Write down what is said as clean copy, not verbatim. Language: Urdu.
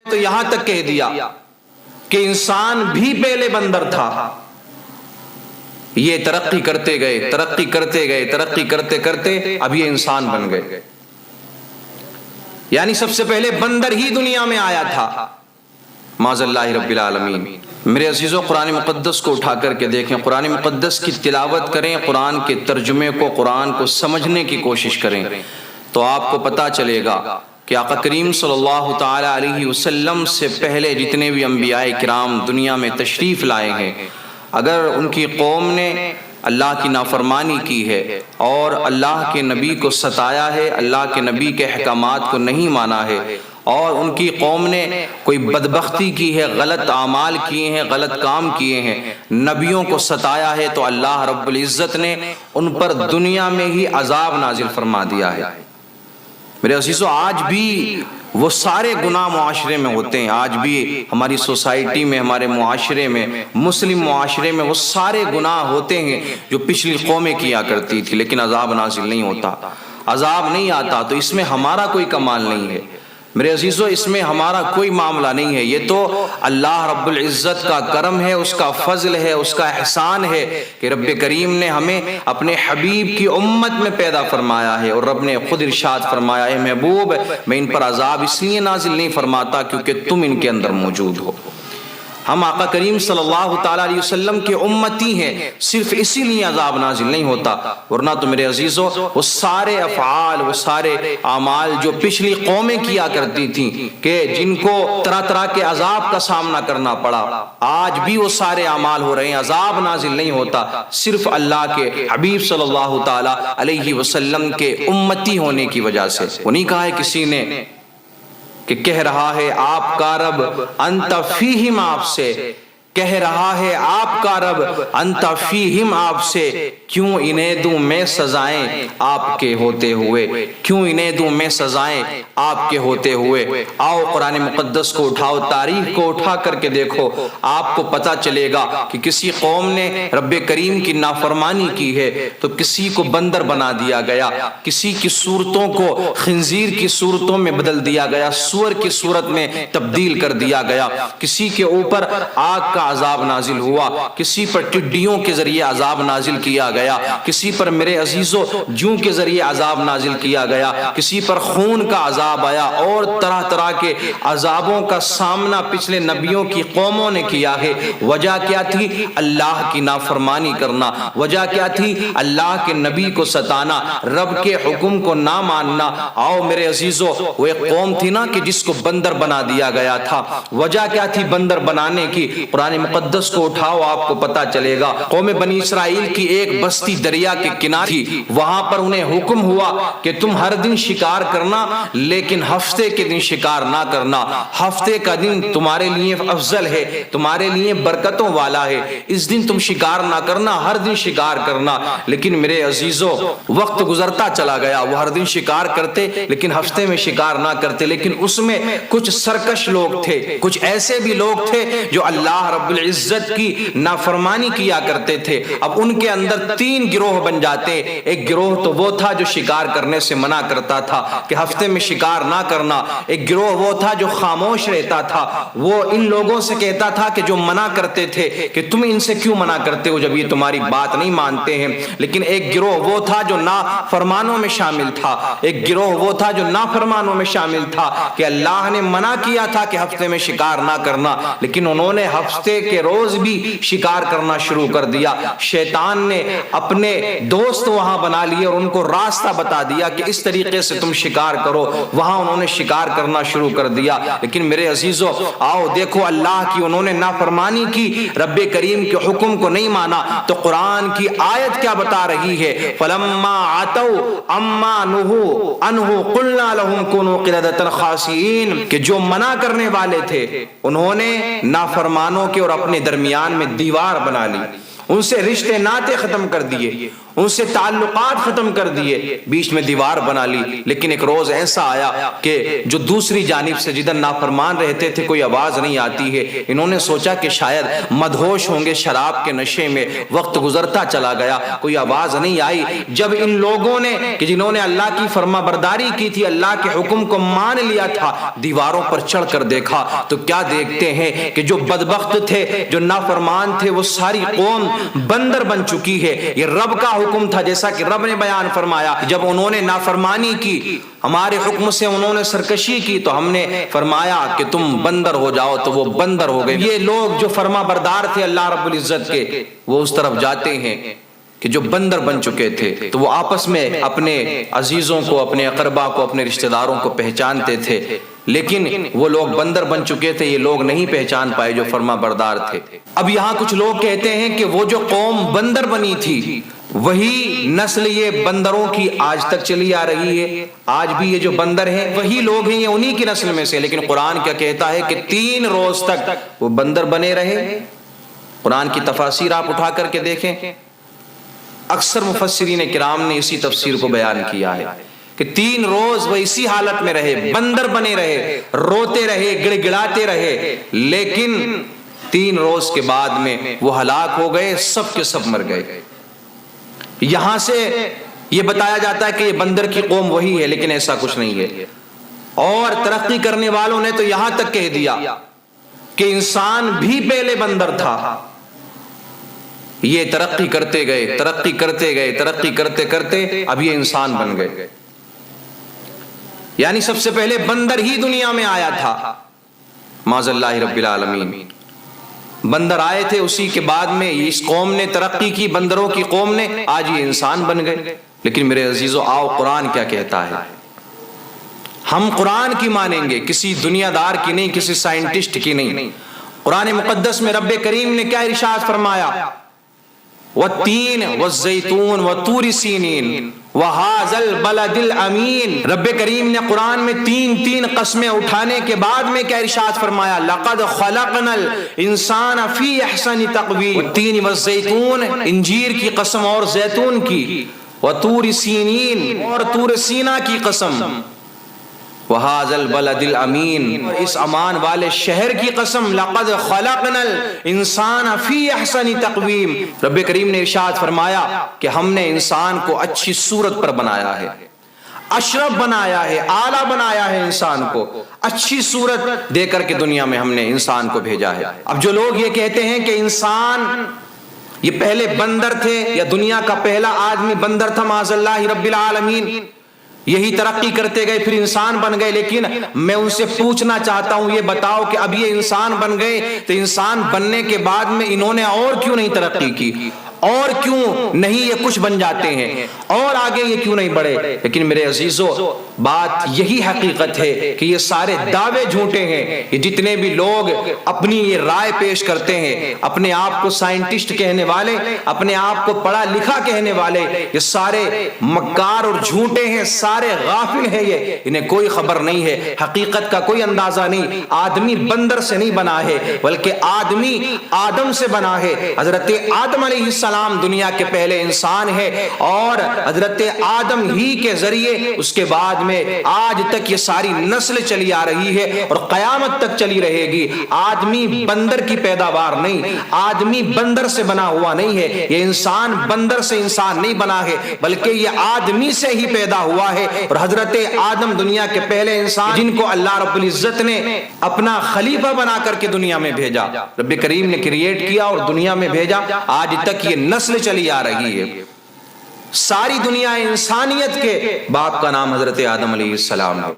تو یہاں تک کہہ دیا کہ انسان بھی پہلے بندر تھا، یہ ترقی کرتے گئے ترقی کرتے گئے ترقی کرتے کرتے اب یہ انسان بن گئے. یعنی سب سے پہلے بندر ہی دنیا میں آیا تھا. معاذ اللہ رب العالمین. میرے عزیزوں، قرآن مقدس کو اٹھا کر کے دیکھیں، قرآن مقدس کی تلاوت کریں، قرآن کے ترجمے کو، قرآن کو سمجھنے کی کوشش کریں تو آپ کو پتا چلے گا کہ آقا کریم صلی اللہ تعالی علیہ وسلم سے پہلے جتنے بھی انبیاء کرام دنیا میں تشریف لائے ہیں، اگر ان کی قوم نے اللہ کی نافرمانی کی ہے اور اللہ کے نبی کو ستایا ہے، اللہ کے نبی کے احکامات کو نہیں مانا ہے، اور ان کی قوم نے کوئی بدبختی کی ہے، غلط اعمال کیے ہیں، غلط کام کیے ہیں، نبیوں کو ستایا ہے، تو اللہ رب العزت نے ان پر دنیا میں ہی عذاب نازل فرما دیا ہے. میرے عزیزو، آج بھی وہ سارے گناہ معاشرے میں ہوتے ہیں، آج بھی ہماری سوسائٹی میں، ہمارے معاشرے میں، مسلم معاشرے میں وہ سارے گناہ ہوتے ہیں جو پچھلی قومیں کیا کرتی تھی، لیکن عذاب نازل نہیں ہوتا، عذاب نہیں آتا. تو اس میں ہمارا کوئی کمال نہیں ہے میرے عزیزو، اس میں ہمارا کوئی معاملہ نہیں ہے، یہ تو اللہ رب العزت کا کرم ہے، اس کا فضل ہے، اس کا احسان ہے کہ رب کریم نے ہمیں اپنے حبیب کی امت میں پیدا فرمایا ہے. اور رب نے خود ارشاد فرمایا ہے، محبوب میں ان پر عذاب اس لیے نازل نہیں فرماتا کیونکہ تم ان کے اندر موجود ہو. ہم آقا کریم صلی اللہ تعالیٰ علیہ وسلم کے امتی ہیں، صرف اسی لیے عذاب نازل نہیں ہوتا، ورنہ تو میرے عزیزو وہ سارے افعال، وہ سارے اعمال جو پچھلی قومیں کیا کرتی تھیں کہ جن کو طرح طرح کے عذاب کا سامنا کرنا پڑا، آج بھی وہ سارے اعمال ہو رہے ہیں، عذاب نازل نہیں ہوتا، صرف اللہ کے حبیب صلی اللہ تعالیٰ علیہ وسلم کے امتی ہونے کی وجہ سے. وہ نہیں کہا ہے کسی نے کہ کہہ رہا ہے آپ کا رب انت فیہم، آپ سے کہہ رہا ہے آپ کا رب انت فیہم، آپ سے کیوں انہیں دوں میں سزائیں آپ کے ہوتے ہوئے، کیوں انہیں دوں میں سزائیں آپ کے ہوتے ہوئے. آؤ قرآن مقدس کو اٹھاؤ، تاریخ کو اٹھا کر کے دیکھو، آپ کو پتا چلے گا کہ کسی قوم نے رب کریم کی نافرمانی کی ہے تو کسی کو بندر بنا دیا گیا، کسی کی صورتوں کو خنزیر کی صورتوں میں بدل دیا گیا، سور کی صورت میں تبدیل کر دیا گیا، کسی کے اوپر آگ کا عذاب نازل ہوا، کسی پر ٹڈیوں کے ذریعے عذاب نازل کیا گیا، کسی پر میرے عزیزو جوں کے ذریعے عذاب نازل کیا گیا، کسی پر خون کا عذاب آیا، اور طرح طرح کے عذابوں کا سامنا پچھلے نبیوں کی قوموں نے کیا ہے. وجہ کیا تھی؟ اللہ کی نافرمانی کرنا. وجہ کیا تھی؟ اللہ کے نبی کو ستانا، رب کے حکم کو نہ ماننا. آؤ میرے عزیزو، وہ ایک قوم تھی نا کہ جس کو بندر بنا دیا گیا تھا. وجہ کیا تھی بندر بنانے کی؟ قرآن مقدس کو اٹھاؤ، آپ کو پتا چلے گا. قوم بنی اسرائیل کی ایک بستی دریا کے کنارے تھی، وہاں پر انہیں حکم ہوا کہ تم ہر دن شکار کرنا، لیکن ہفتے کے دن شکار نہ کرنا. ہفتے کا دن تمہارے لیے افضل ہے، تمہارے لیے برکتوں والا ہے، اس دن تم شکار نہ کرنا، ہر دن شکار کرنا. لیکن میرے عزیزو وقت گزرتا چلا گیا، وہ ہر دن شکار کرتے لیکن ہفتے میں شکار نہ کرتے. لیکن اس میں کچھ سرکش لوگ تھے، کچھ ایسے بھی لوگ تھے جو اللہ رب العزت کی نافرمانی کیا کرتے تھے. اب ان کے اندر 3 گروہ بن جاتے. ایک گروہ تو وہ تھا جو شکار کرنے سے منع کرتا تھا کہ ہفتے میں شکار نہ کرنا. ایک گروہ وہ تھا جو خاموش رہتا تھا، وہ ان لوگوں سے کہتا تھا کہ جو منع کرتے تھے کہ تم ان سے کیوں منع کرتے ہو جب یہ تمہاری بات نہیں مانتے ہیں. لیکن ایک گروہ وہ تھا جو نافرمانوں میں شامل تھا. ایک گروہ وہ تھا جو نافرمانوں میں شامل تھا کہ اللہ نے منع کیا تھا کہ ہفتے میں شکار نہ کرنا، لیکن انہوں نے ہفتے کے روز بھی شکار کرنا شروع کر دیا. شیطان نے اپنے دوست وہاں بنا لیے اور ان کو راستہ بتا دیا کہ اس طریقے سے تم شکار کرو. وہاں انہوں نے شکار کرنا شروع کر دیا. لیکن میرے عزیزو آؤ دیکھو، اللہ کی انہوں نے نافرمانی کی، رب کریم کے حکم کو نہیں مانا، تو قرآن کی آیت کیا بتا رہی ہے؟ فَلَمَّا عَتَوْا عَمَّا نُهُوا عَنْهُ قُلْنَا لَهُمْ كُونُوا قِرَدَةً خَاسِئِينَ، کہ جو منع کرنے والے تھے انہوں نے نافرمانوں کے اور اپنے درمیان میں دیوار بنا لی، ان سے رشتے ناطے ختم کر دیے، ان سے تعلقات ختم کر دیے، بیچ میں دیوار بنا لی۔ لیکن ایک روز ایسا آیا کہ جو دوسری جانب سے جدھر نافرمان رہتے تھے کوئی آواز نہیں آتی ہے، انہوں نے سوچا کہ شاید مدہوش ہوں گے شراب کے نشے میں، وقت گزرتا چلا گیا، کوئی آواز نہیں آئی۔ جب ان لوگوں نے کہ جنہوں نے اللہ کی فرما برداری کی تھی، اللہ کے حکم کو مان لیا تھا، دیواروں پر چڑھ کر دیکھا تو کیا دیکھتے ہیں کہ جو بدبخت تھے، جو نافرمان تھے، وہ ساری قوم بندر بن چکی ہے۔ یہ رب کا حکم تھا، جیسا کہ رب نے بیان فرمایا، جب انہوں نے نافرمانی کی، ہمارے حکم سے انہوں نے سرکشی کی، تو ہم نے فرمایا کہ تم بندر ہو جاؤ، تو وہ بندر ہو گئے۔ یہ لوگ جو فرما بردار تھے اللہ رب العزت کے، وہ اس طرف جاتے ہیں کہ جو بندر بن چکے تھے، تو وہ آپس میں اپنے عزیزوں کو، اپنے اقربا کو، اپنے رشتہ داروں کو پہچانتے تھے، لیکن وہ لوگ بندر بن چکے تھے، یہ لوگ نہیں پہچان پائے جو فرما بردار تھے۔ اب یہاں کچھ لوگ کہتے ہیں کہ وہ جو قوم بندر بنی تھی، وہی نسل یہ بندروں کی آج تک چلی آ رہی ہے۔ آج بھی یہ جو بندر ہیں وہی لوگ ہیں، یہ انہی کی نسل میں سے۔ لیکن قرآن کیا کہتا ہے کہ 3 روز تک وہ بندر بنے رہے۔ قرآن کی تفاسیر آپ اٹھا کر کے دیکھیں، اکثر مفسرین کرام نے اسی تفسیر کو بیان کیا ہے کہ 3 روز وہ اسی حالت میں رہے، بندر بنے رہے، روتے رہے، گڑ گڑاتے رہے، لیکن 3 روز کے بعد میں وہ ہلاک ہو گئے، سب کے سب مر گئے۔ یہاں سے یہ بتایا جاتا ہے کہ یہ بندر کی قوم وہی ہے، لیکن ایسا کچھ نہیں ہے۔ اور ترقی کرنے والوں نے تو یہاں تک کہہ دیا کہ انسان بھی پہلے بندر تھا۔ یہ ترقی کرتے گئے، ترقی کرتے گئے، ترقی کرتے کرتے اب یہ انسان بن گئے۔ یعنی سب سے پہلے بندر ہی دنیا میں آیا تھا، معاذ اللہ رب العالمین۔ بندر آئے تھے، اسی کے بعد میں اس قوم نے ترقی کی، بندروں کی قوم نے، آج یہ انسان بن گئے۔ لیکن میرے عزیزو، آؤ قرآن کیا کہتا ہے، ہم قرآن کی مانیں گے، کسی دنیا دار کی نہیں، کسی سائنٹسٹ کی نہیں۔ قرآن مقدس میں رب کریم نے کیا ارشاد فرمایا؟ والتین والزیتون وطور سینین وہذا البلد الامین۔ رب کریم نے قرآن میں 3 قسمیں اٹھانے کے بعد میں کیا ارشاد فرمایا؟ لقد خلقنا الانسان فی احسن تقویم۔ والتین والزیتون، انجیر کی قسم اور زیتون کی، وطور سینین، اور طور سینا کی قسم، وہذا البلد الامین، اس امان والے شہر کی قسم، لقد خلقنا الانسان فی احسن تقویم۔ رب کریم نے ارشاد فرمایا کہ ہم نے انسان کو اچھی صورت پر بنایا ہے، اشرف بنایا ہے، اعلیٰ بنایا ہے، انسان کو اچھی صورت دے کر کے دنیا میں ہم نے انسان کو بھیجا ہے۔ اب جو لوگ یہ کہتے ہیں کہ انسان یہ پہلے بندر تھے، یا دنیا کا پہلا آدمی بندر تھا، معاذ اللہ رب العالمین، یہی ترقی کرتے گئے پھر انسان بن گئے، لیکن میں ان سے پوچھنا چاہتا ہوں، یہ بتاؤ کہ اب یہ انسان بن گئے تو انسان بننے کے بعد میں انہوں نے اور کیوں نہیں ترقی کی، اور کیوں نہیں یہ کچھ بن جاتے ہیں، اور آگے یہ کیوں نہیں بڑھے؟ لیکن میرے عزیزو، بات یہی حقیقت ہے کہ یہ سارے دعوے جھوٹے ہیں۔ یہ جتنے بھی لوگ اپنی یہ رائے پیش کرتے ہیں، اپنے آپ کو سائنٹسٹ کہنے والے، اپنے آپ کو پڑھا لکھا کہنے والے، یہ سارے مکار اور جھوٹے ہیں، سارے غافل ہیں، یہ انہیں کوئی خبر نہیں ہے، حقیقت کا کوئی اندازہ نہیں۔ آدمی بندر سے نہیں بنا ہے، بلکہ آدمی آدم سے بنا ہے۔ حضرت آدم علیہ السلام دنیا کے پہلے انسان ہے، اور حضرت آدم ہی کے ذریعے اس کے بعد میں آج تک یہ ساری نسل چلی آ رہی ہے اور قیامت تک چلی رہے گی۔ آدمی بندر کی پیداوار نہیں، آدمی بندر سے بنا ہوا نہیں ہے، یہ انسان بندر سے انسان نہیں بنا ہے، بلکہ یہ آدمی سے ہی پیدا ہوا ہے۔ اور حضرت آدم دنیا کے پہلے انسان، جن کو اللہ رب العزت نے اپنا خلیفہ بنا کر کے دنیا میں بھیجا، رب کریم نے کریٹ کیا اور دنیا میں بھیجا، آج تک یہ نسل چلی آ رہی ہے۔ ساری دنیا انسانیت کے باپ کا نام حضرت آدم علیہ السلام ہے۔